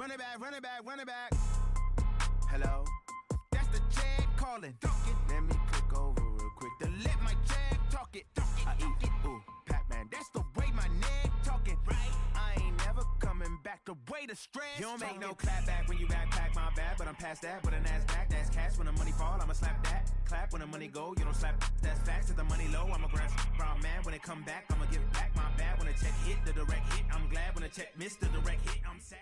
Run it back. Hello? That's the Jag calling. Let me click over real quick to let my Jag talk it. I eat, ooh, Pac-Man. That's the way my neck talking. Right? I ain't never coming back the way the stress. You don't make no clap back when you backpack, my bad, but I'm past that. But an ass back, that's cash. When the money fall, I'ma slap that. Clap when the money go, you don't slap. That's facts. If the money low, I'ma grab brown man. When it come back, I'ma give back my bad. When the check hit, the direct hit. I'm glad when the check missed the direct hit. I'm sad.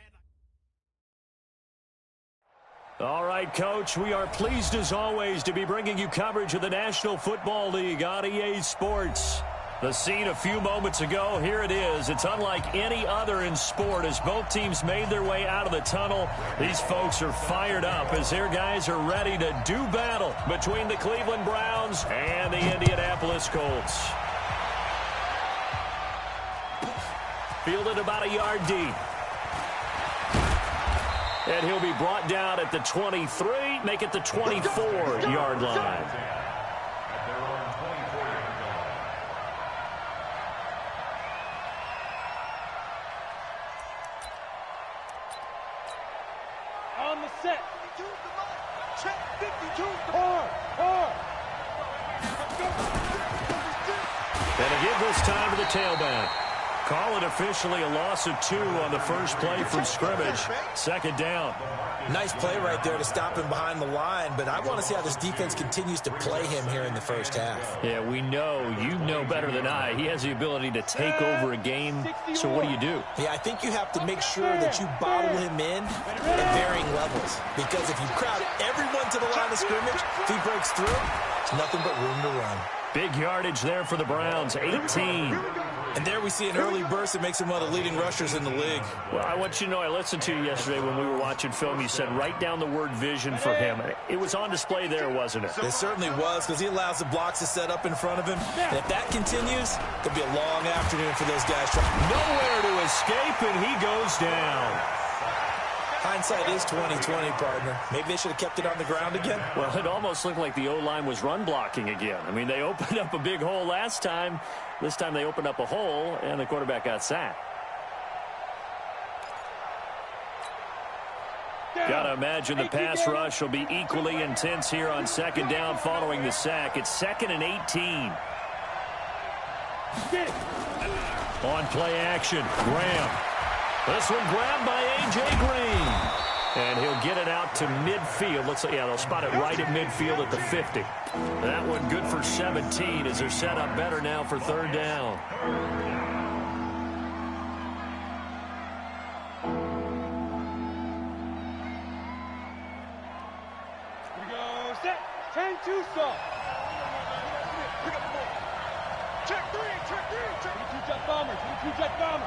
All right, Coach, we are pleased as always to be bringing you coverage of the National Football League on EA Sports. The scene a few moments ago, here it is. It's unlike any other in sport as both teams made their way out of the tunnel. These folks are fired up as their guys are ready to do battle between the Cleveland Browns and the Indianapolis Colts. Fielded about a yard deep. And he'll be brought down at the 23, make it the 24-yard line. On the set. Check 52. And a give this time to the tailback. Call it officially a loss of 2 on the first play from scrimmage. Second down. Nice play right there to stop him behind the line, but I want to see how this defense continues to play him here in the first half. Yeah, we know. You know better than I. He has the ability to take over a game. So what do? Yeah, I think you have to make sure that you bottle him in at varying levels. Because if you crowd everyone to the line of scrimmage, if he breaks through, it's nothing but room to run. Big yardage there for the Browns, 18. And there we see an early burst that makes him one of the leading rushers in the league. Well, I want you to know, I listened to you yesterday when we were watching film. You said write down the word vision for him. It was on display there, wasn't it? It certainly was, because he allows the blocks to set up in front of him. And if that continues, it'll be a long afternoon for those guys. Nowhere to escape, and he goes down. Hindsight is 20/20, partner. Maybe they should have kept it on the ground again. Well, it almost looked like the O-line was run blocking again. I mean, they opened up a big hole last time. This time they opened up a hole, and the quarterback got sacked. Got to imagine the pass rush will be equally intense here on second down following the sack. It's 2nd and 18. On play action, Graham. This one grabbed by A.J. Green. And he'll get it out to midfield. Looks like, yeah, they'll spot it right at midfield at the 50. That one good for 17 as they're set up better now for third down. Here we go. Set. 10-2 stop. Pick up the ball. Check 3. 22 jet bomber.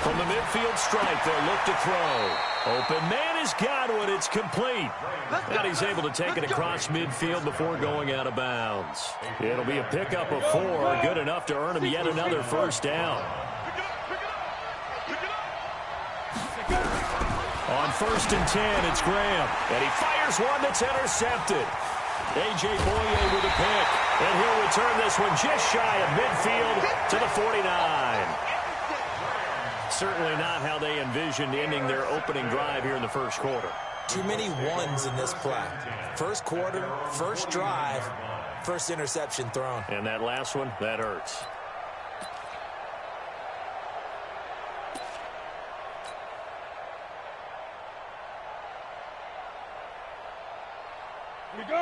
From the midfield stripe, they'll look to throw. Open man has got one. It's complete. And he's able to take it across midfield before going out of bounds. It'll be a pickup of 4. Good enough to earn him yet another first down. On 1st and 10, it's Graham. And he fires one that's intercepted. AskTheWhy with a pick. And he'll return this one just shy of midfield to the 49. Certainly not how they envisioned ending their opening drive here in the first quarter. Too many ones in this play. First quarter, first drive, first interception thrown. And that last one, that hurts.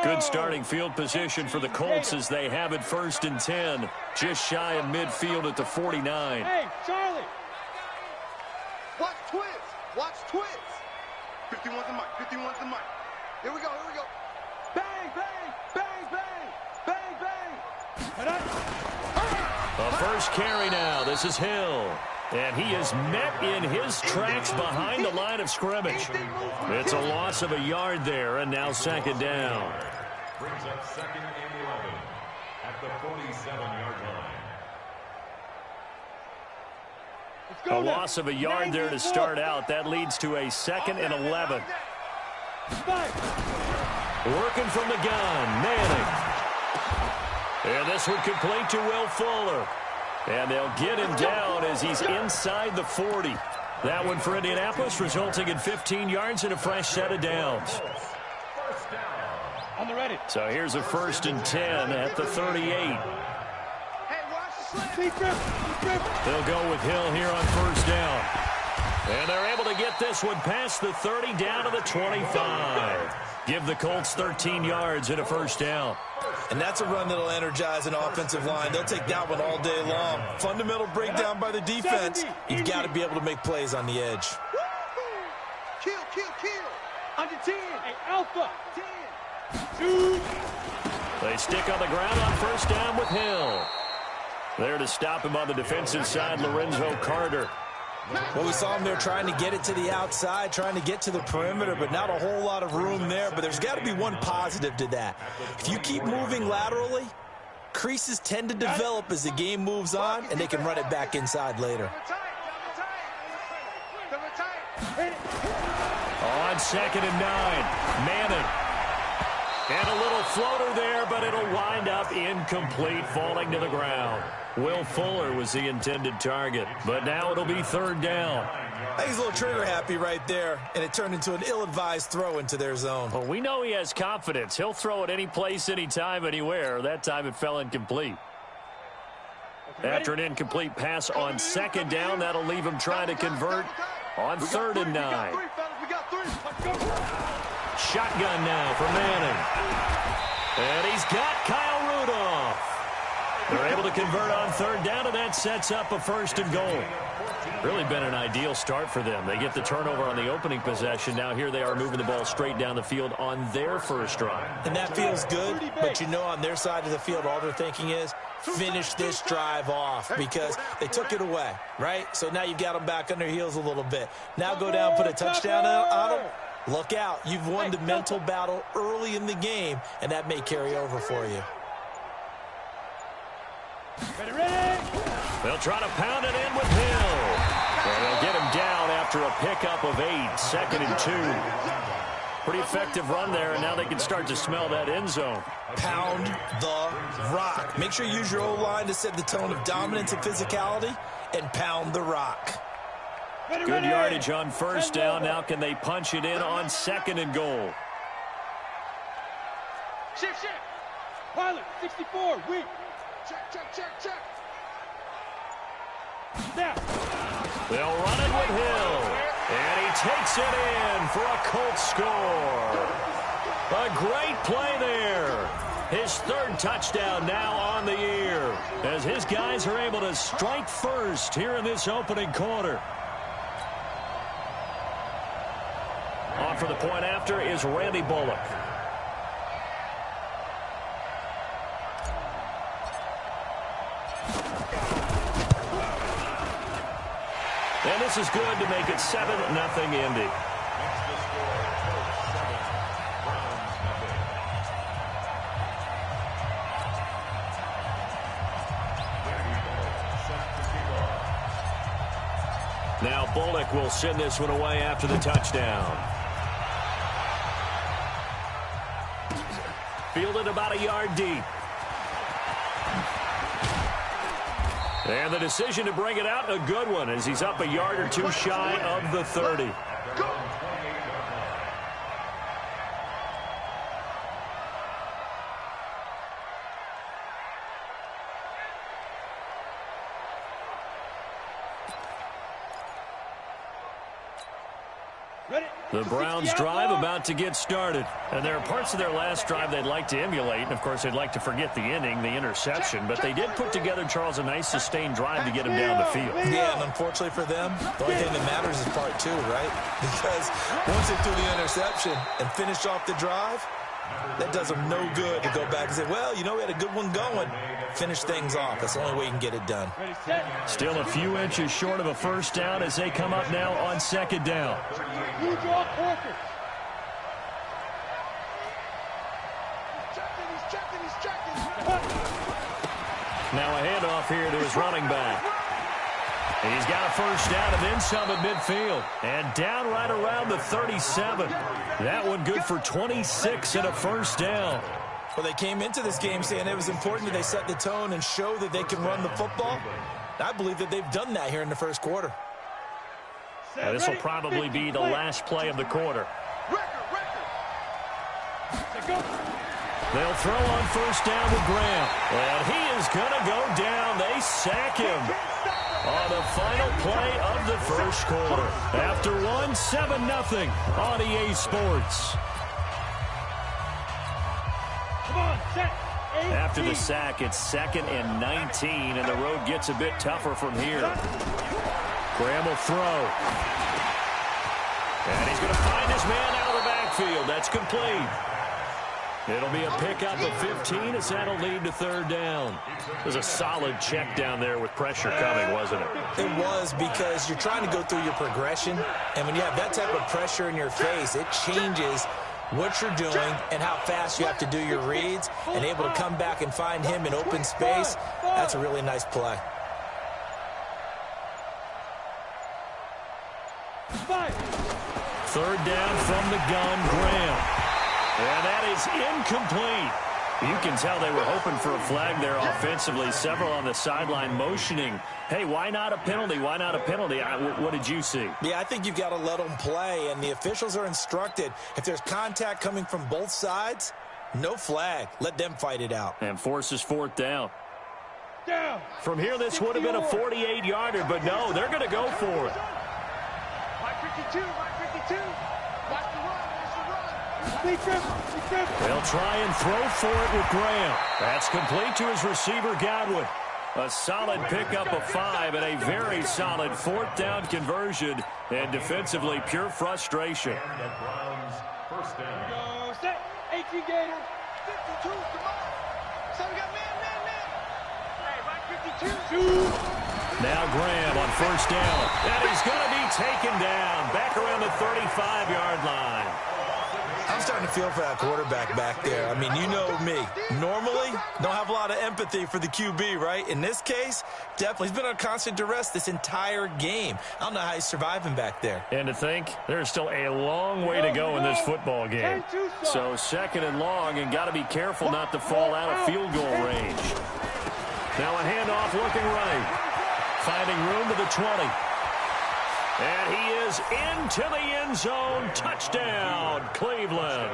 Good starting field position for the Colts as they have it 1st and 10. Just shy of midfield at the 49. Hey, Charlie. Watch twins. 51's the mic. Here we go. Bang, bang. A first carry now. This is Hill. And he is met in his tracks behind the line of scrimmage. It's a loss of a yard there, and now second down. Brings up 2nd and 11 at the 47-yard line. A loss of a yard there to start out. That leads to a 2nd and 11. Working from the gun, Manning. And this one complete to Will Fuller. And they'll get him down as he's inside the 40. That one for Indianapolis, resulting in 15 yards and a fresh set of downs. On the ready. So here's a 1st and 10 at the 38. They'll go with Hill here on 1st down. And they're able to get this one past the 30 down to the 25. Give the Colts 13 yards and a 1st down. And that's a run that'll energize an offensive line. They'll take that one all day long. Fundamental breakdown by the defense. You've got to be able to make plays on the edge. Kill, kill, kill. Under 10. Hey, Alpha. 10. 2. They stick on the ground on 1st down with Hill. There to stop him on the defensive side, Lorenzo Carter. Well, we saw him there trying to get it to the outside, trying to get to the perimeter, but not a whole lot of room there. But there's got to be one positive to that. If you keep moving laterally, creases tend to develop as the game moves on, and they can run it back inside later. On 2nd and 9, Madden. And a little floater there, but it'll wind up incomplete, falling to the ground. Will Fuller was the intended target, but now it'll be 3rd down. I think he's a little trigger happy right there, and it turned into an ill-advised throw into their zone. Well, we know he has confidence. He'll throw it any place, anytime, anywhere. That time it fell incomplete. After an incomplete pass on 2nd down, that'll leave him trying to convert on 3rd and 9. Shotgun now for Manning. And he's got Kyle Rudolph. They're able to convert on 3rd down, and that sets up a 1st and goal. Really been an ideal start for them. They get the turnover on the opening possession. Now here they are moving the ball straight down the field on their 1st drive. And that feels good, but you know on their side of the field, all they're thinking is, finish this drive off, because they took it away, right? So now you've got them back on their heels a little bit. Now go down, put a touchdown on them. Look out. You've won the mental battle early in the game, and that may carry over for you. Ready. They'll try to pound it in with Hill. And they'll get him down after a pickup of 8, 2nd and 2. Pretty effective run there, and now they can start to smell that end zone. Pound the rock. Make sure you use your O-line to set the tone of dominance and physicality, and pound the rock. Good yardage on 1st down. Now can they punch it in on 2nd and goal? Shift. Pilot, 64, weak. Check. Now. They'll run it with Hill. And he takes it in for a Colts score. A great play there. His 3rd touchdown now on the year, as his guys are able to strike first here in this opening quarter. On for the point after is Randy Bullock. And this is good to make it 7-0 Indy. Now Bullock will send this one away after the touchdown. Fielded about a yard deep. And the decision to bring it out, a good one, as he's up a yard or two shy of the 30. The Browns drive about to get started. And there are parts of their last drive they'd like to emulate. And, of course, they'd like to forget the inning, the interception. But they did put together, Charles, a nice sustained drive to get him down the field. Yeah, and unfortunately for them, the only thing that matters is part 2, right? Because once they threw the interception and finished off the drive, that does them no good to go back and say, well, you know, we had a good one going. Finish things off. That's the only way you can get it done. Still a few inches short of a 1st down as they come up now on 2nd down. You draw quarters. He's checking. Now a handoff here to his running back. He's got a 1st down and then some at midfield. And down right around the 37. That one good for 26 and a 1st down. Well, they came into this game saying it was important that they set the tone and show that they can run the football. I believe that they've done that here in the first quarter. And this will probably be the last play of the quarter. They'll throw on first down with Graham. And he is going to go down. They sack him on the final play of the first quarter. After one, 7-0 on EA Sports. After the sack, it's 2nd and 19, and the road gets a bit tougher from here. Graham will throw. And he's going to find his man out of the backfield. That's complete. It'll be a pickup of 15 as that'll lead to third down. It was a solid check down there with pressure coming, wasn't it? It was, because you're trying to go through your progression, and when you have that type of pressure in your face, it changes what you're doing and how fast you have to do your reads, and able to come back and find him in open space. That's a really nice play. Third down from the gun, Graham. And that is incomplete. You can tell they were hoping for a flag there offensively. Several on the sideline motioning, hey, why not a penalty? Why not a penalty? What did you see? Yeah, I think you've got to let them play, and the officials are instructed. If there's contact coming from both sides, no flag. Let them fight it out. And forces fourth down. From here, this would have been a 48-yarder, but no, they're going to go for it. 52, 52. Watch the run. They'll try and throw for it with Graham. That's complete to his receiver, Godwin. A solid pickup of 5 and a very solid fourth down conversion. And defensively, pure frustration. First down. Set. 18 Gator. 52, come on. So we got man. Hey, right 52. Now Graham on first down. And he's going to be taken down back around the 35-yard line. I'm starting to feel for that quarterback back there. I mean, you know me. Normally, don't have a lot of empathy for the QB, right? In this case, definitely. He's been on constant duress this entire game. I don't know how he's surviving back there. And to think, there's still a long way to go in this football game. So 2nd and long, and got to be careful not to fall out of field goal range. Now a handoff looking right. Finding room to the 20. And he is into the end zone. Touchdown, Cleveland.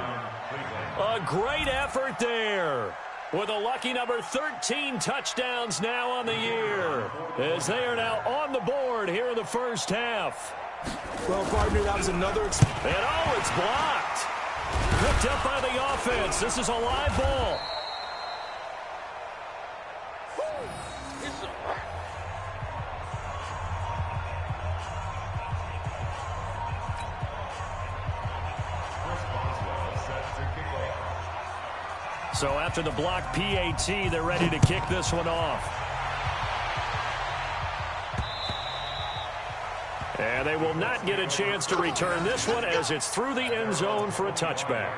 A great effort there. With a lucky number 13 touchdowns now on the year. As they are now on the board here in the first half. Well, partner, that was another... And oh, it's blocked. Picked up by the offense. This is a live ball. So after the block PAT, they're ready to kick this one off. And they will not get a chance to return this one as it's through the end zone for a touchback.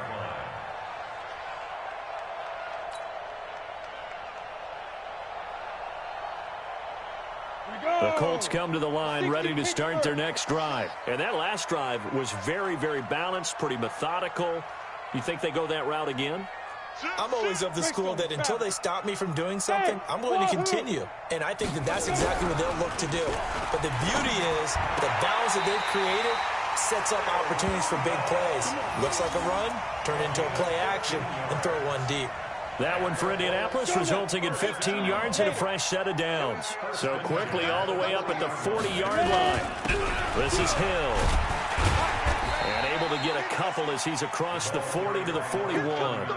The Colts come to the line ready to start their next drive. And that last drive was very, very balanced, pretty methodical. You think they go that route again? I'm always of the school that until they stop me from doing something, I'm going to continue. And I think that that's exactly what they'll look to do. But the beauty is the balance that they've created sets up opportunities for big plays. Looks like a run, turn into a play action, and throw one deep. That one for Indianapolis, resulting in 15 yards and a fresh set of downs. So quickly all the way up at the 40-yard line. This is Hill. And able to get a couple as he's across the 40 to the 41.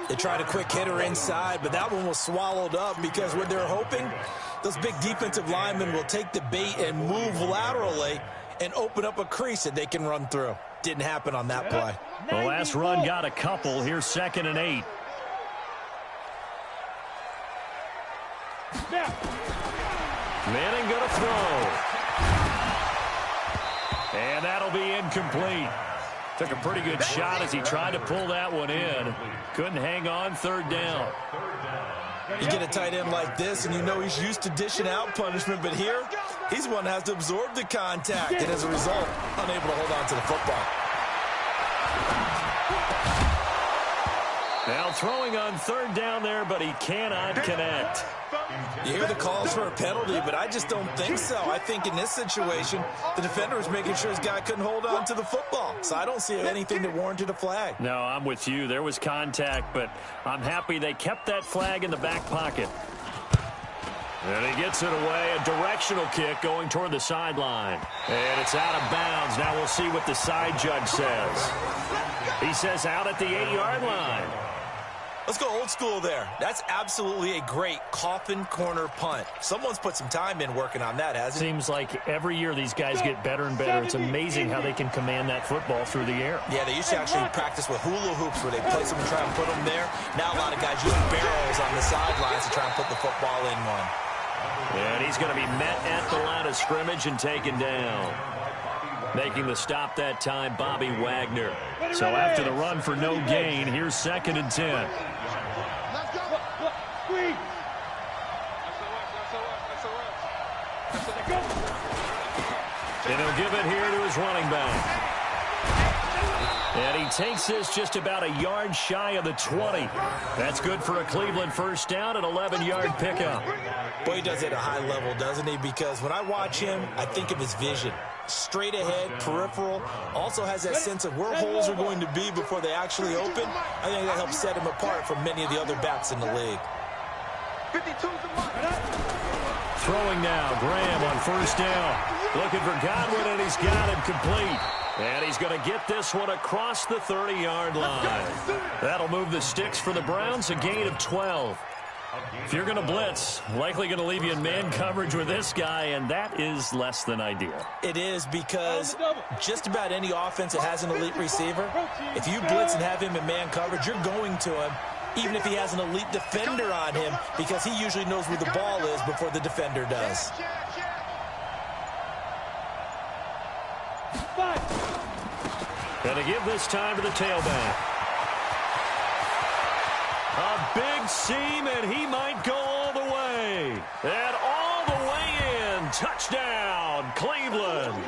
They tried a quick hitter inside, but that one was swallowed up because what they're hoping, those big defensive linemen will take the bait and move laterally and open up a crease that they can run through. Didn't happen on that play. The last run got a couple. Here's 2nd and 8. Manning going to throw. And that'll be incomplete. Took a pretty good shot as he tried to pull that one in. Couldn't hang on, third down. You get a tight end like this, and you know he's used to dishing out punishment, but here, he's one that has to absorb the contact, and as a result, unable to hold on to the football. Now throwing on third down there, but he cannot connect. You hear the calls for a penalty, but I just don't think so. I think in this situation, the defender was making sure his guy couldn't hold on to the football. So I don't see anything that warranted a flag. No, I'm with you. There was contact, but I'm happy they kept that flag in the back pocket. And he gets it away. A directional kick going toward the sideline. And it's out of bounds. Now we'll see what the side judge says. He says out at the 80-yard line. Let's go old school there. That's absolutely a great coffin corner punt. Someone's put some time in working on that, hasn't it? Seems like every year these guys get better and better. It's amazing how they can command that football through the air. Yeah, they used to actually practice with hula hoops where they place them and try and put them there. Now a lot of guys use barrels on the sidelines to try and put the football in one. And he's going to be met at the line of scrimmage and taken down. Making the stop that time, Bobby Wagner. So after the run for no gain, here's 2nd and 10. Let's go. Squeeze. And he'll give it here to his running back. And he takes this just about a yard shy of the 20. That's good for a Cleveland first down, an 11-yard pickup. Boy, he does it at a high level, doesn't he? Because when I watch him, I think of his vision. Straight ahead, peripheral, also has that sense of where holes are going to be before they actually open. I think that helps set him apart from many of the other backs in the league. 52's the mark. Throwing now, Graham on first down. Looking for Godwin, and he's got him complete. And he's going to get this one across the 30-yard line. That'll move the sticks for the Browns, a gain of 12. If you're going to blitz, likely going to leave you in man coverage with this guy, and that is less than ideal. It is, because just about any offense that has an elite receiver, if you blitz and have him in man coverage, you're going to him, even if he has an elite defender on him, because he usually knows where the ball is before the defender does. Going to give this time to the tailback. A big seam, and he might go all the way. And all the way in. Touchdown, Cleveland.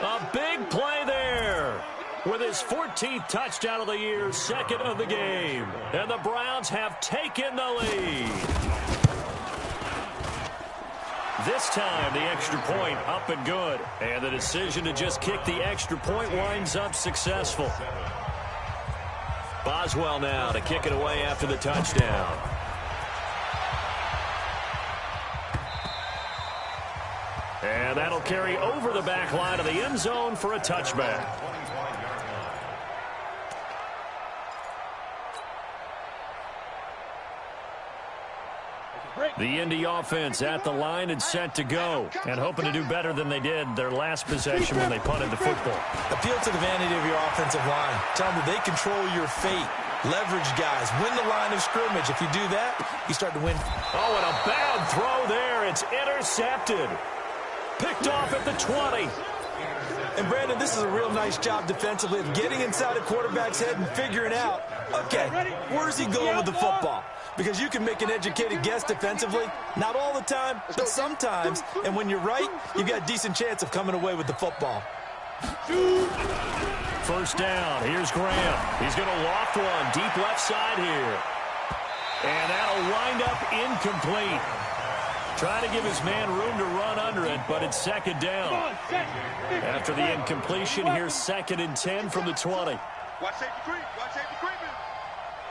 A big play there. With his 14th touchdown of the year, 2nd of the game. And the Browns have taken the lead. This time, the extra point up and good. And the decision to just kick the extra point winds up successful. Boswell now to kick it away after the touchdown. And that'll carry over the back line of the end zone for a touchback. The Indy offense at the line and set to go, and hoping to do better than they did their last possession when they punted the football. Appeal to the vanity of your offensive line. Tell them that they control your fate. Leverage guys. Win the line of scrimmage. If you do that, you start to win. Oh, and a bad throw there. It's intercepted. Picked off at the 20. And, Brandon, this is a real nice job defensively of getting inside a quarterback's head and figuring out, okay, where's he going with the football? Because you can make an educated guess defensively. Not all the time, but sometimes. And when you're right, you've got a decent chance of coming away with the football. First down. Here's Graham. He's going to loft one deep left side here. And that'll wind up incomplete. Trying to give his man room to run under it, but it's 2nd down. After the incompletion, here's 2nd and 10 from the 20. Watch safety creep. Watch safety creeping.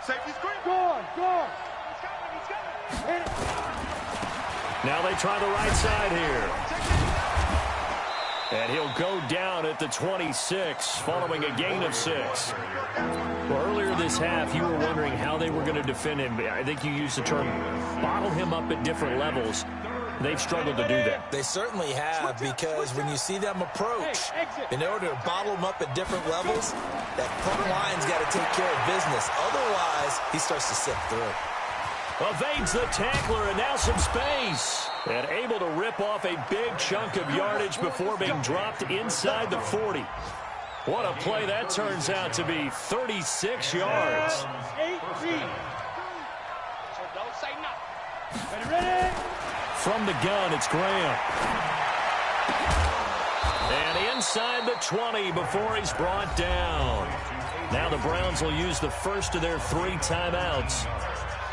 Safety creep. Go on. Now they try the right side here. And he'll go down at the 26, following a gain of 6. Well, earlier this half, you were wondering how they were going to defend him. I think you used the term bottle him up at different levels. They've struggled to do that. They certainly have, because when you see them approach, in order to bottle them up at different levels, that front line's got to take care of business. Otherwise, he starts to sift through. Evades the tackler, and now some space. And able to rip off a big chunk of yardage before being dropped inside the 40. What a play that turns out to be, 36 yards. 18. So don't say nothing. Ready? From the gun, it's Graham. And inside the 20 before he's brought down. Now the Browns will use the first of their 3 timeouts,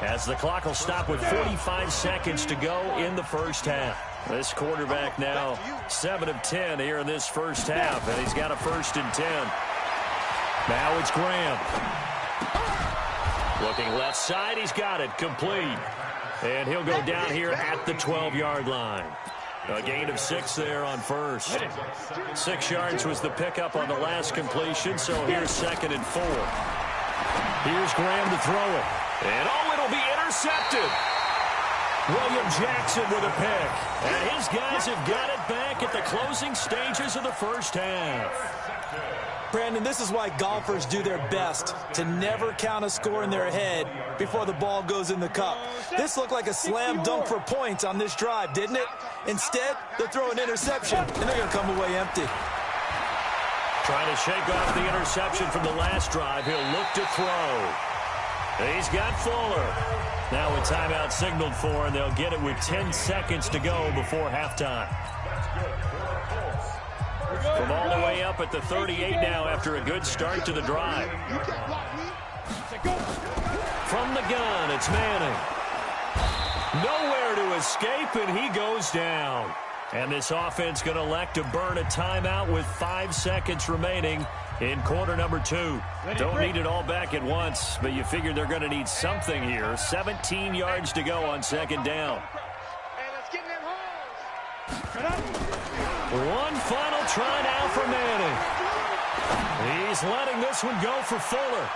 as the clock will stop with 45 seconds to go in the first half. This quarterback now 7 of 10 here in this first half, and he's got a 1st and 10. Now it's Graham. Looking left side, he's got it, complete. And he'll go down here at the 12-yard line. A gain of 6 there on first. 6 yards was the pickup on the last completion, so here's 2nd and 4. Here's Graham to throw it. And, it'll be intercepted. William Jackson with a pick. And his guys have got it back at the closing stages of the first half. Brandon, this is why golfers do their best to never count a score in their head before the ball goes in the cup. This looked like a slam dunk for points on this drive, didn't it? Instead, they'll throw an interception, and they're going to come away empty. Trying to shake off the interception from the last drive. He'll look to throw. He's got Fuller. Now a timeout signaled for, and they'll get it with 10 seconds to go before halftime. From all the way up at the 38 now after a good start to the drive. From the gun, it's Manning. Nowhere to escape, and he goes down. And this offense going to elect to burn a timeout with 5 seconds remaining in quarter number 2. Don't need it all back at once, but you figure they're going to need something here. 17 yards to go on 2nd down. One final try now for Manning. He's letting this one go for Fuller.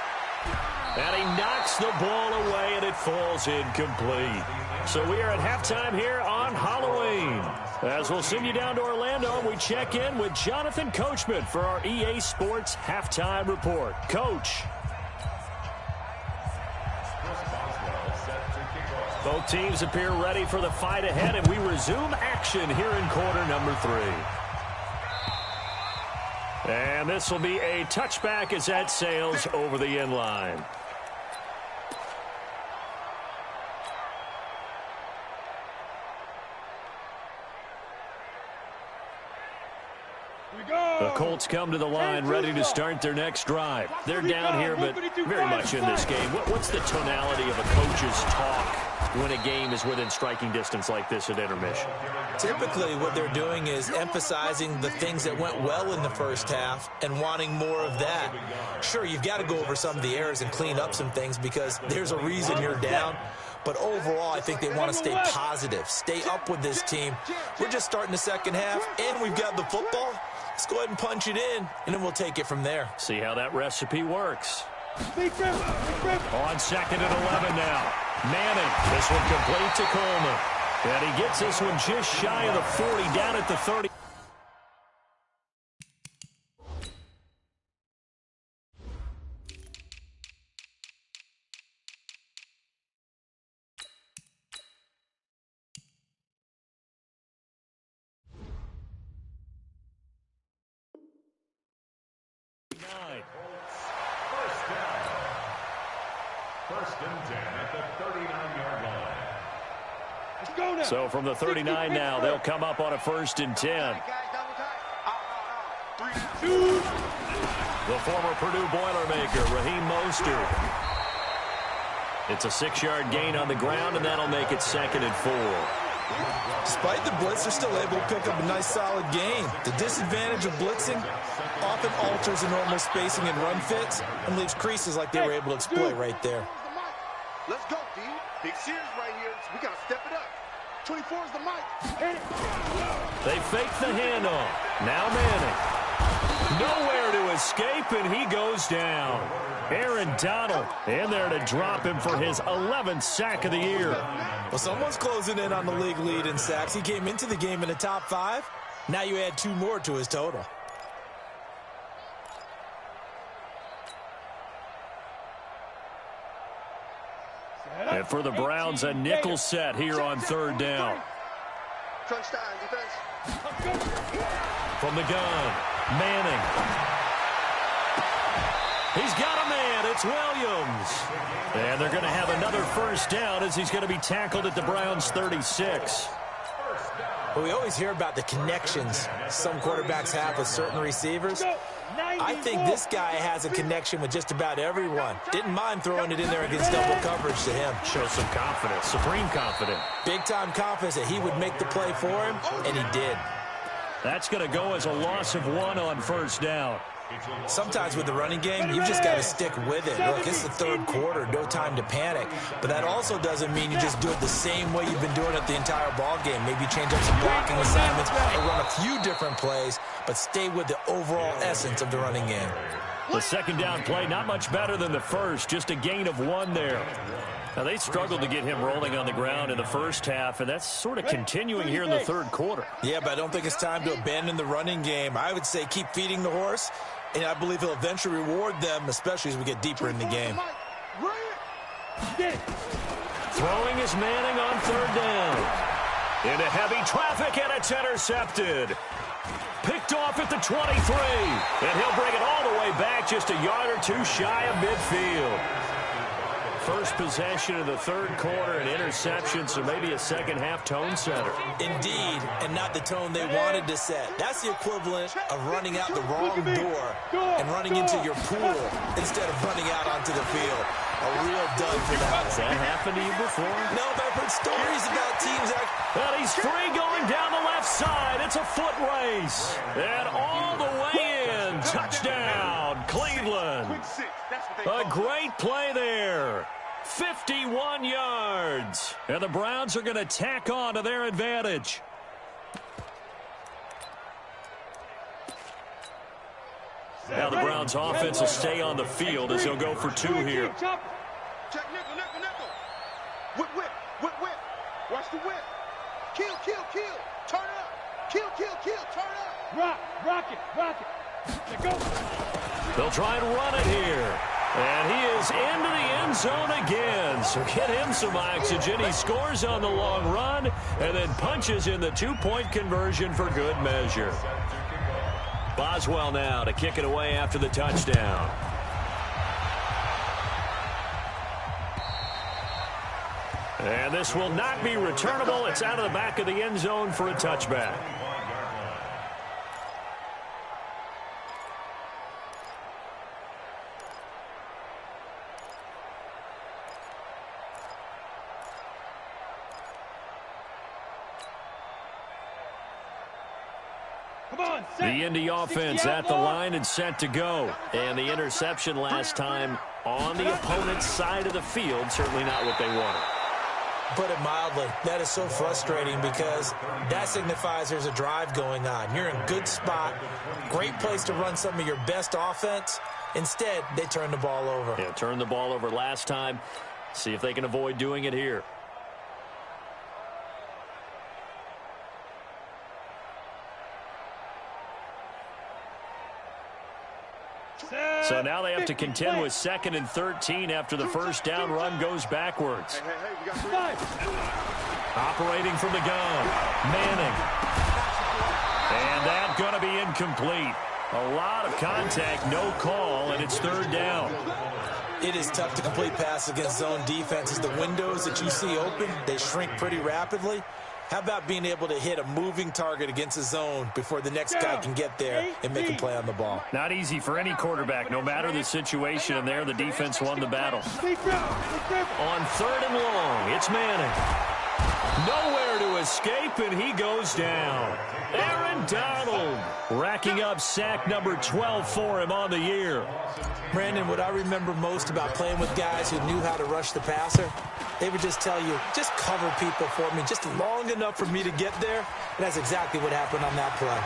And he knocks the ball away, and it falls incomplete. So we are at halftime here on Halloween. As we'll send you down to Orlando, we check in with Jonathan Coachman for our EA Sports Halftime Report. Coach. Both teams appear ready for the fight ahead, and we resume action here in quarter number 3. And this will be a touchback as that sails over the end line. The Colts come to the line ready to start their next drive. They're down here, but very much in this game. What's the tonality of a coach's talk when a game is within striking distance like this at intermission? Typically, what they're doing is emphasizing the things that went well in the first half and wanting more of that. Sure, you've got to go over some of the errors and clean up some things because there's a reason you're down. But overall, I think they want to stay positive, stay up with this team. We're just starting the second half, and we've got the football. Let's go ahead and punch it in, and then we'll take it from there. See how that recipe works. On 2nd and 11 now. Manning, this one complete to Coleman. And he gets this one just shy of the 40, down at the 30. First and 10 at the 39-yard line. So from the 39 now, they'll come up on a 1st and 10. The former Purdue Boilermaker, Raheem Mostert. It's a 6-yard gain on the ground, and that'll make it 2nd and 4. Despite the blitz, they're still able to pick up a nice solid gain. The disadvantage of blitzing often alters the normal spacing and run fits and leaves creases like they were able to exploit right there. Let's go, D. Big series right here. We got to step it up. 24 is the mic. They fake the handoff. Now Manning. Nowhere to escape, and he goes down. Aaron Donald in there to drop him for his 11th sack of the year. Well, someone's closing in on the league lead in sacks. He came into the game in the top 5. Now you add 2 more to his total. And for the Browns, a nickel set here on 3rd down. Crunch time, defense. From the gun, Manning. He's got a man. It's Williams. And they're going to have another 1st down as he's going to be tackled at the Browns' 36. Well, we always hear about the connections some quarterbacks have with certain receivers. I think this guy has a connection with just about everyone. Didn't mind throwing it in there against double coverage to him. Shows some confidence, supreme confidence. Big-time confidence that he would make the play for him, and he did. That's going to go as a loss of 1 on first down. Sometimes with the running game, you've just got to stick with it. Look, it's the third quarter, no time to panic. But that also doesn't mean you just do it the same way you've been doing it the entire ball game. Maybe change up some blocking assignments or run a few different plays, but stay with the overall essence of the running game. The second down play, not much better than the first, just a gain of 1 there. Now, they struggled to get him rolling on the ground in the first half, and that's sort of continuing here in the third quarter. Yeah, but I don't think it's time to abandon the running game. I would say keep feeding the horse, and I believe he'll eventually reward them, especially as we get deeper in the game. Throwing is Manning on third down. Into heavy traffic, and it's intercepted. Picked off at the 23, and he'll bring it all the way back just a yard or 2 shy of midfield. First possession of the third quarter, an interception, so maybe a second-half tone setter. Indeed, and not the tone they wanted to set. That's the equivalent of running out the wrong door and running into your pool instead of running out onto the field. A real dud for that. Has that happened to you before? No, but I've heard stories about teams that... And he's free going down the left side. It's a foot race. And all the way in. Touchdown, Cleveland. A great play there. 51 yards. And the Browns are going to tack on to their advantage. Now the Browns offense will stay on the field as they'll go for 2 here. Check nickel, nickel, nickel. Whip, whip, whip, whip. Watch the whip. Kill, kill, kill. Turn up. Kill, kill, kill. Turn up. Rock it. Go. They'll try and run it here. And he is into the end zone again. So get him some oxygen. He scores on the long run and then punches in the 2-point conversion for good measure. Boswell now to kick it away after the touchdown. And this will not be returnable. It's out of the back of the end zone for a touchback. The Indy offense at the line and set to go. And the interception last time on the opponent's side of the field, certainly not what they wanted. Put it mildly, that is so frustrating because that signifies there's a drive going on. You're in good spot, great place to run some of your best offense. Instead, they turn the ball over. Yeah, turned the ball over last time. See if they can avoid doing it here. So now they have to contend with 2nd and 13 after the first down run goes backwards. Operating from the gun, Manning. And that's going to be incomplete. A lot of contact, no call, and it's 3rd down. It is tough to complete passes against zone defenses. The windows that you see open, they shrink pretty rapidly. How about being able to hit a moving target against a zone before the next guy can get there and make a play on the ball? Not easy for any quarterback, no matter the situation, and there the defense won the battle. On 3rd and long, it's Manning. Nowhere to escape, and he goes down. Aaron Donald racking up sack number 12 for him on the year. Brandon, what I remember most about playing with guys who knew how to rush the passer, they would just tell you, just cover people for me, just long enough for me to get there. And that's exactly what happened on that play.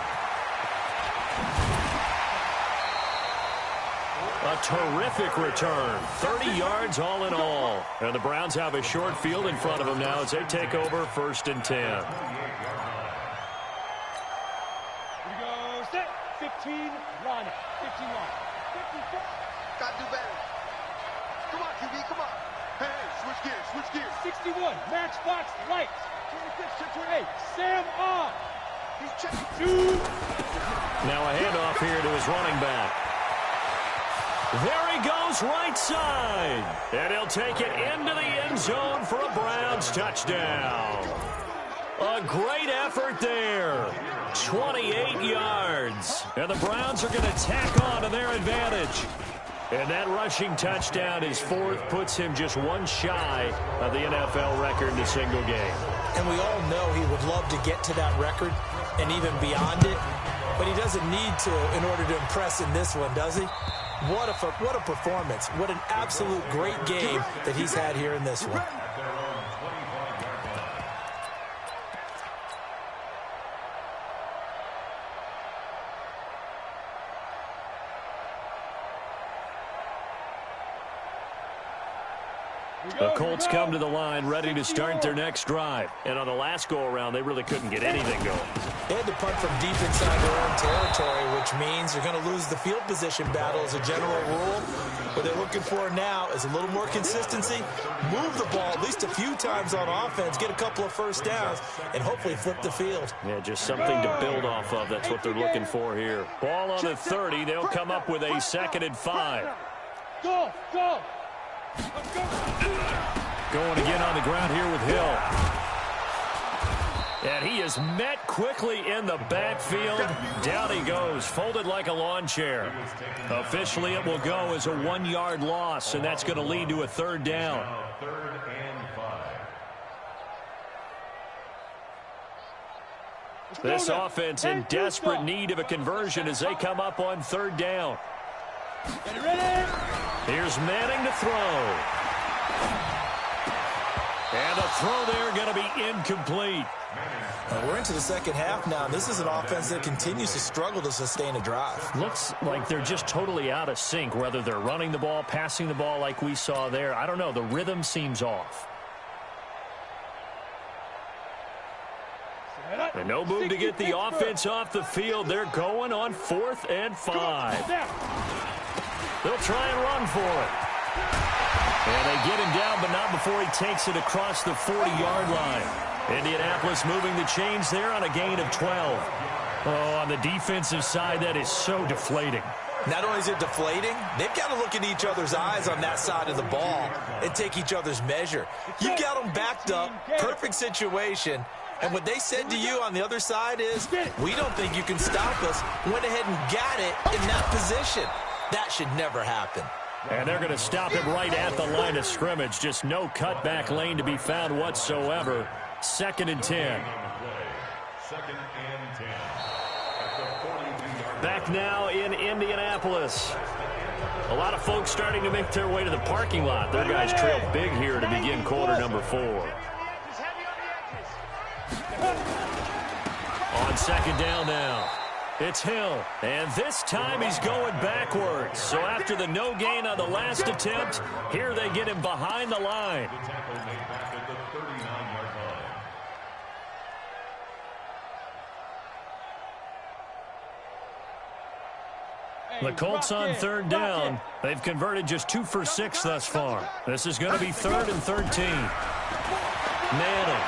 A terrific return. 30 yards all in all. And the Browns have a short field in front of them now as they take over 1st and 10. Here we go. Set. 15 line. 15 line. 54. Gotta do better. Come on, QB, come on. Hey, switch gears, switch gears. 61. Matchbox lights. 26, 28. Sam on. He's checking. 2. Now a handoff here to his running back. There he goes, right side. And he'll take it into the end zone for a Browns touchdown. A great effort there. 28 yards. And the Browns are going to tack on to their advantage. And that rushing touchdown, his fourth, puts him just one shy of the NFL record in a single game. And we all know he would love to get to that record and even beyond it. But he doesn't need to in order to impress in this one, does he? What a performance. What an absolute great game that he's had here in this one. The Colts come to the line ready to start their next drive. And on the last go-around, they really couldn't get anything going. They had to punt from deep inside their own territory, which means they're going to lose the field position battle as a general rule. What they're looking for now is a little more consistency, move the ball at least a few times on offense, get a couple of first downs, and hopefully flip the field. Yeah, just something to build off of. That's what they're looking for here. Ball on the 30. They'll come up with a 2nd and 5. Go! Going again on the ground here with Hill. And he is met quickly in the backfield. Down he goes, folded like a lawn chair. Officially, it will go as a 1-yard loss, and that's going to lead to a 3rd down. 3rd and 5. This offense in desperate need of a conversion as they come up on 3rd down. Get ready! Here's Manning to throw. And the throw there going to be incomplete. We're into the second half now. This is an offense that continues to struggle to sustain a drive. Looks like they're just totally out of sync, whether they're running the ball, passing the ball like we saw there. I don't know. The rhythm seems off. And no move to get the offense off the field. They're going on 4th and 5. They'll try and run for it. And they get him down, but not before he takes it across the 40-yard line. Indianapolis moving the chains there on a gain of 12. Oh, on the defensive side, that is so deflating. Not only is it deflating, they've got to look in each other's eyes on that side of the ball and take each other's measure. You've got them backed up, perfect situation, and what they said to you on the other side is, we don't think you can stop us. Went ahead and got it in that position. That should never happen. And they're going to stop him right at the line of scrimmage. Just no cutback lane to be found whatsoever. 2nd and 10. 2nd and 10. Back now in Indianapolis. A lot of folks starting to make their way to the parking lot. Their guys trail big here to begin quarter number 4. On 2nd down now. It's Hill, and this time he's going backwards. So after the no gain on the last attempt, here they get him behind the line. The tackle made back at the 39-yard line. The Colts on 3rd down. They've converted just 2 for 6 thus far. This is going to be 3rd and 13. Manning.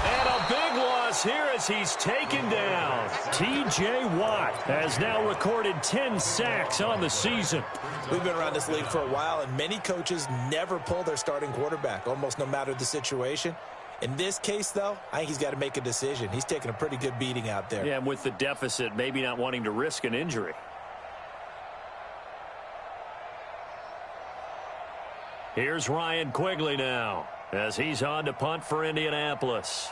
And a big loss here as he's taken down. T.J. Watt has now recorded 10 sacks on the season. We've been around this league for a while, and many coaches never pull their starting quarterback, almost no matter the situation. In this case, though, I think he's got to make a decision. He's taking a pretty good beating out there. Yeah, and with the deficit, maybe not wanting to risk an injury. Here's Ryan Quigley now, as he's on to punt for Indianapolis.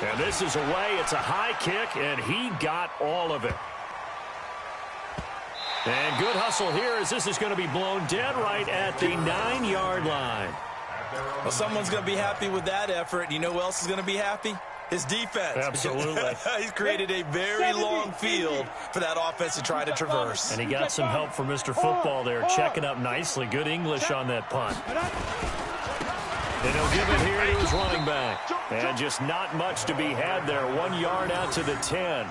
And this is away. It's a high kick, and he got all of it. And good hustle here as this is going to be blown dead right at the 9-yard line. Well, someone's going to be happy with that effort. You know who else is going to be happy? His defense. Absolutely. He's created a very long field for that offense to try to traverse. And he got some help from Mr. Football there, checking up nicely. Good English on that punt. And he'll give it here to his running back. And just not much to be had there. 1 yard out to the 10.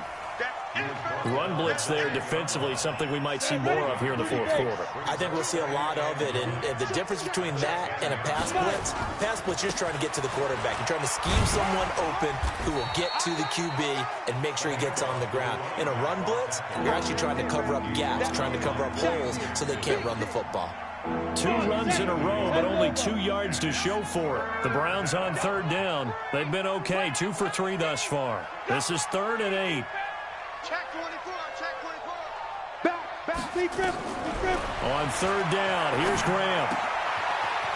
Run blitz there defensively, something we might see more of here in the fourth quarter. I think we'll see a lot of it, and the difference between that and a pass blitz, you're just trying to get to the quarterback. You're trying to scheme someone open who will get to the QB and make sure he gets on the ground. In a run blitz, you're actually trying to cover up gaps, trying to cover up holes so they can't run the football. 2 runs runs in a row, but only 2 yards to show for it. The Browns on third down. They've been okay, 2 for 3 thus far. This is 3rd and 8. Check 24, check 24. Back, deep grip. On third down, here's Graham.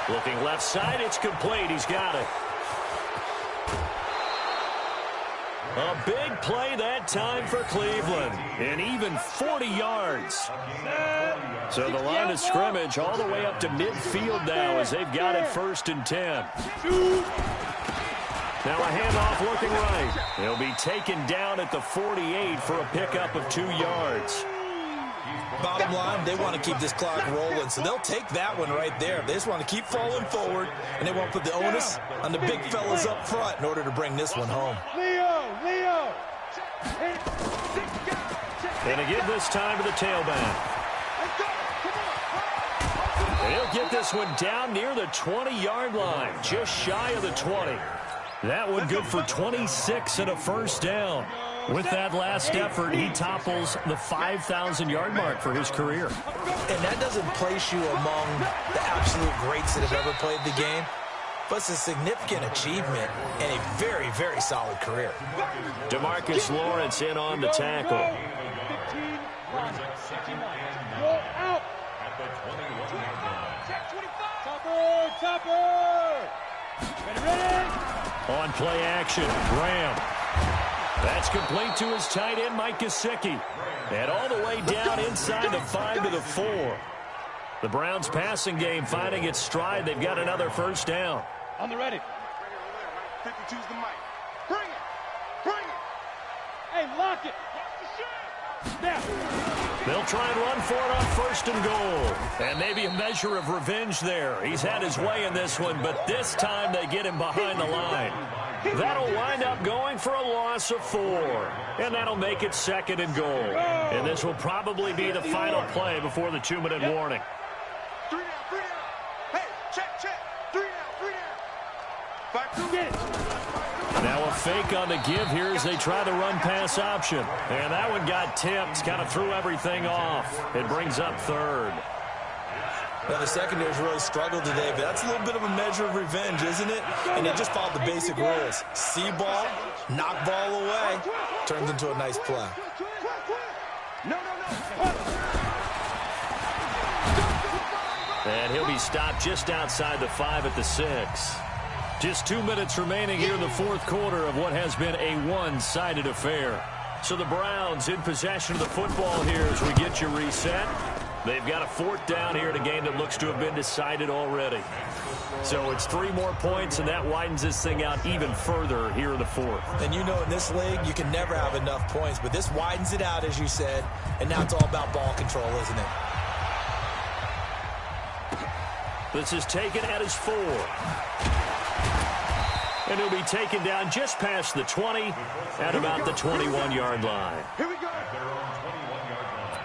Looking left side, it's complete. He's got it. A big play that time for Cleveland. And even 40 yards. So the line of scrimmage all the way up to midfield now as they've got it 1st and 10. Now a handoff looking right. He'll be taken down at the 48 for a pickup of 2 yards. Bottom line, they want to keep this clock rolling, so they'll take that one right there. They just want to keep falling forward, and they won't put the onus on the big fellas up front in order to bring this one home. Leo. And again this time to the tailback. And he'll get this one down near the 20-yard line, just shy of the 20. That one good for 26 and a first down. With that last effort, he topples the 5,000-yard mark for his career. And that doesn't place you among the absolute greats that have ever played the game, but it's a significant achievement and a very, very solid career. DeMarcus Lawrence in on the tackle. 15, roll out. At the 21-yard line. Topper. Ready. On play action, Graham. That's complete to his tight end, Mike Gesicki. And all the way down inside the 5 to the 4. The Browns passing game finding its stride. They've got another first down. On the ready. 52's the mic. Bring it. Hey, lock it. Now. They'll try and run for it on 1st and goal. And maybe a measure of revenge there. He's had his way in this one, but this time they get him behind the line. That'll wind up going for a loss of 4. And that'll make it 2nd and goal. And this will probably be the final play before the 2-minute warning. 3 down. Hey, check. 3 down. 5 Get it. Now a fake on the give here as they try the run-pass option. And that one got tipped, kind of threw everything off. It brings up 3rd. Now, the secondary's really struggled today, but that's a little bit of a measure of revenge, isn't it? And they just followed the basic rules. See ball, knock ball away, turns into a nice play. No. And he'll be stopped just outside the 5 at the 6. Just 2 minutes remaining here in the 4th quarter of what has been a one-sided affair. So the Browns in possession of the football here as we get you reset. They've got a 4th down here in a game that looks to have been decided already. So it's 3 more points, and that widens this thing out even further here in the 4th. And you know in this league, you can never have enough points, but this widens it out, as you said, and now it's all about ball control, isn't it? This is taken at his 4. And he'll be taken down just past the 20 at about the 21-yard line. Here we go. At their own 21-yard line.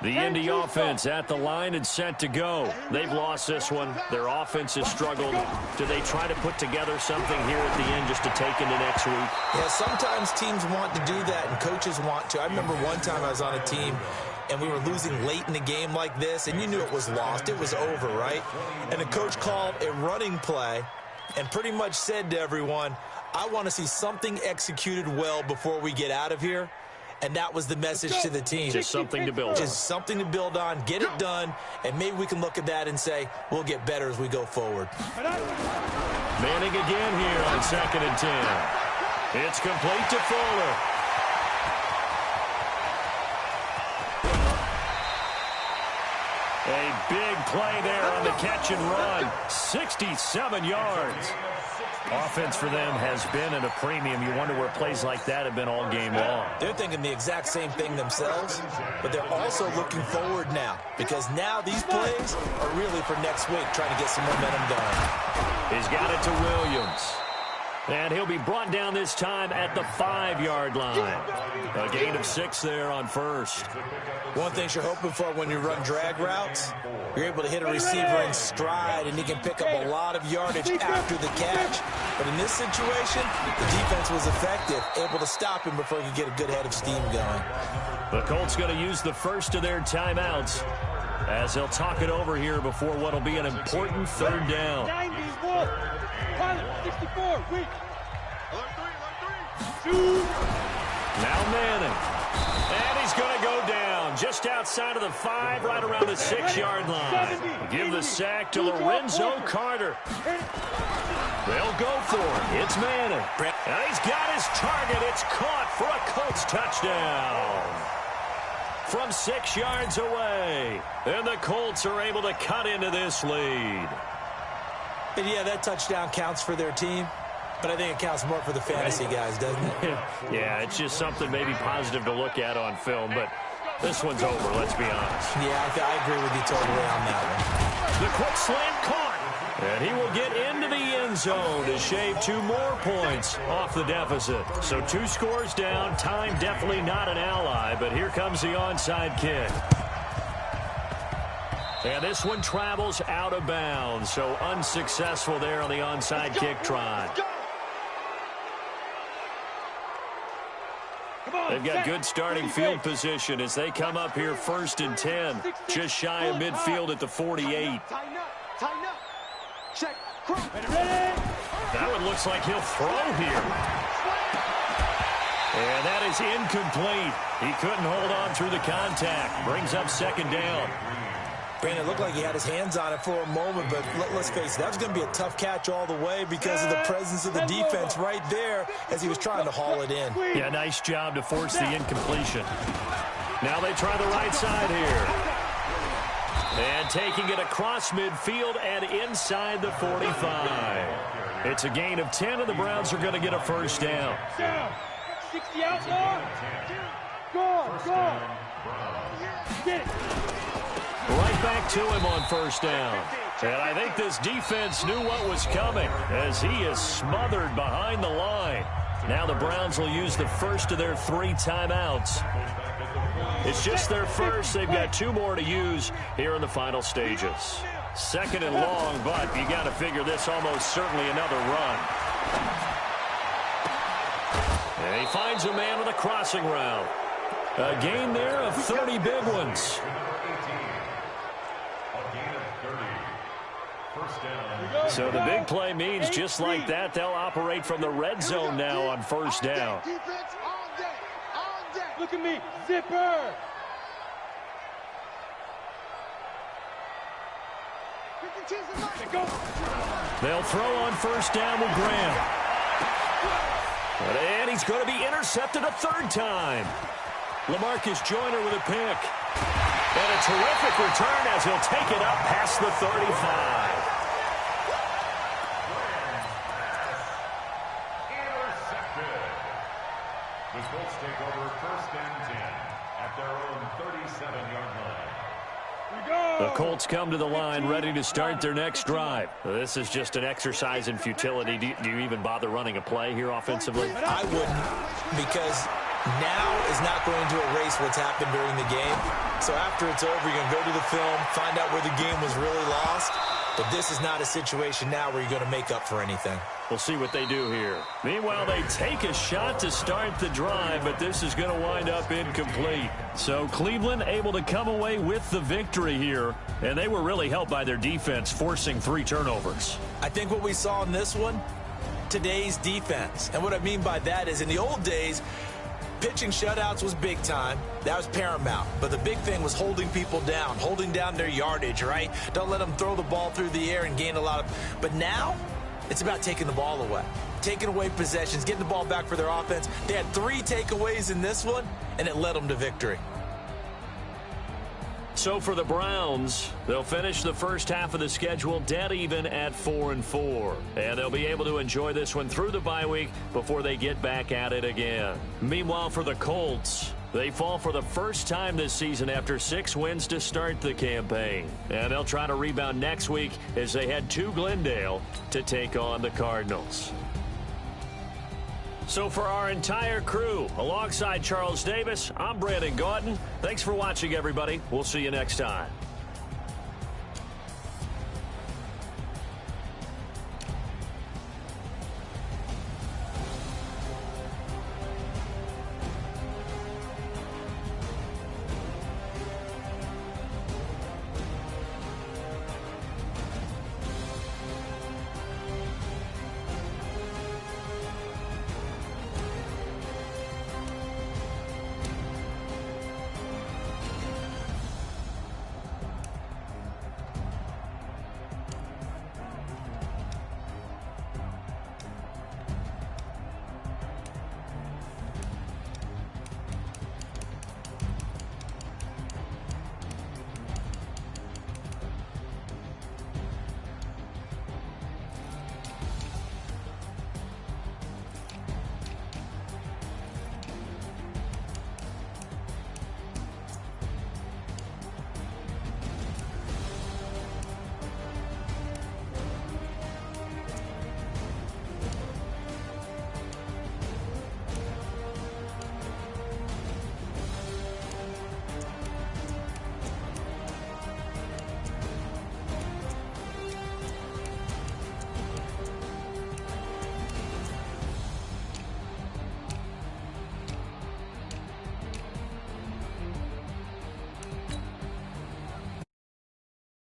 The Indy offense at the line and set to go. They've lost this one. Their offense has struggled. Do they try to put together something here at the end just to take into next week? Yeah, sometimes teams want to do that and coaches want to. I remember one time I was on a team and we were losing late in the game like this, and you knew it was lost. It was over, right? And the coach called a running play and pretty much said to everyone, I want to see something executed well before we get out of here. And that was the message to the team. Just something to build on. Just something to build on, get it done, and maybe we can look at that and say, we'll get better as we go forward. Manning again here on 2nd and 10. It's complete to Fuller. A big play there on the catch and run. 67 yards. Offense for them has been at a premium. You wonder where plays like that have been all game long. They're thinking the exact same thing themselves, but they're also looking forward now because now these plays are really for next week, trying to get some momentum going. He's got it to Williams. And he'll be brought down this time at the 5-yard line. A gain of 6 there on first. One thing you're hoping for when you run drag routes, you're able to hit a receiver in stride, and he can pick up a lot of yardage after the catch. But in this situation, the defense was effective, able to stop him before he could get a good head of steam going. The Colts going to use the first of their timeouts as they'll talk it over here before what will be an important third down. 91. Pilot, 64, weak. Shoot. Now Manning. And he's going to go down just outside of the 5, right around the 6-yard line. Give the sack to Lorenzo Carter. They'll go for it. It's Manning. And he's got his target. It's caught for a Colts touchdown. From 6 yards away. And the Colts are able to cut into this lead. And yeah, that touchdown counts for their team, but I think it counts more for the fantasy guys, doesn't it? Yeah, it's just something maybe positive to look at on film, but this one's over, let's be honest. Yeah, I agree with you totally on that one. The quick slant caught, and he will get into the end zone to shave 2 more points off the deficit. So 2 scores down, time definitely not an ally, but here comes the onside kick. And this one travels out of bounds, so unsuccessful there on the onside kick try. They've got good starting field position as they come up here 1st and 10, just shy of midfield at the 48. Tighten up. Check. That one looks like he'll throw here. And that is incomplete. He couldn't hold on through the contact. Brings up 2nd down. Brandon, it looked like he had his hands on it for a moment, but let's face it, that was going to be a tough catch all the way because of the presence of the defense right there as he was trying to haul it in. Yeah, nice job to force the incompletion. Now they try the right side here. And taking it across midfield and inside the 45. It's a gain of 10, and the Browns are going to get a 1st down. 60 out, go. Get it. Right back to him on 1st down. And I think this defense knew what was coming as he is smothered behind the line. Now the Browns will use the first of their 3 timeouts. It's just their first. They've got 2 more to use here in the final stages. 2nd and long, but you got to figure this almost certainly another run. And he finds a man with a crossing route. A gain there of 30 big ones. So the big play means just like that, they'll operate from the red zone now on 1st down. Look at me, zipper. They'll throw on 1st down with Graham. And he's going to be intercepted a 3rd time. LaMarcus Joyner with a pick. And a terrific return as he'll take it up past the 35. The Colts take over 1st and 10 at their own 37-yard line. The Colts come to the line ready to start their next drive. This is just an exercise in futility. Do you even bother running a play here offensively? I wouldn't, because now is not going to erase what's happened during the game. So after it's over, you're going to go to the film, find out where the game was really lost. But this is not a situation now where you're going to make up for anything. We'll see what they do here. Meanwhile, they take a shot to start the drive, but this is going to wind up incomplete. So Cleveland able to come away with the victory here, and they were really helped by their defense forcing 3 turnovers. I think what we saw in this one, today's defense. And what I mean by that is in the old days, pitching shutouts was big time. That was paramount. But the big thing was holding people down, holding down their yardage, right? Don't let them throw the ball through the air and gain a lot of... But now, it's about taking the ball away. Taking away possessions, getting the ball back for their offense. They had 3 takeaways in this one, and it led them to victory. So for the Browns, they'll finish the first half of the schedule dead even at 4-4. And they'll be able to enjoy this one through the bye week before they get back at it again. Meanwhile, for the Colts, they fall for the first time this season after 6 wins to start the campaign. And they'll try to rebound next week as they head to Glendale to take on the Cardinals. So for our entire crew, alongside Charles Davis, I'm Brandon Gaudin. Thanks for watching, everybody. We'll see you next time.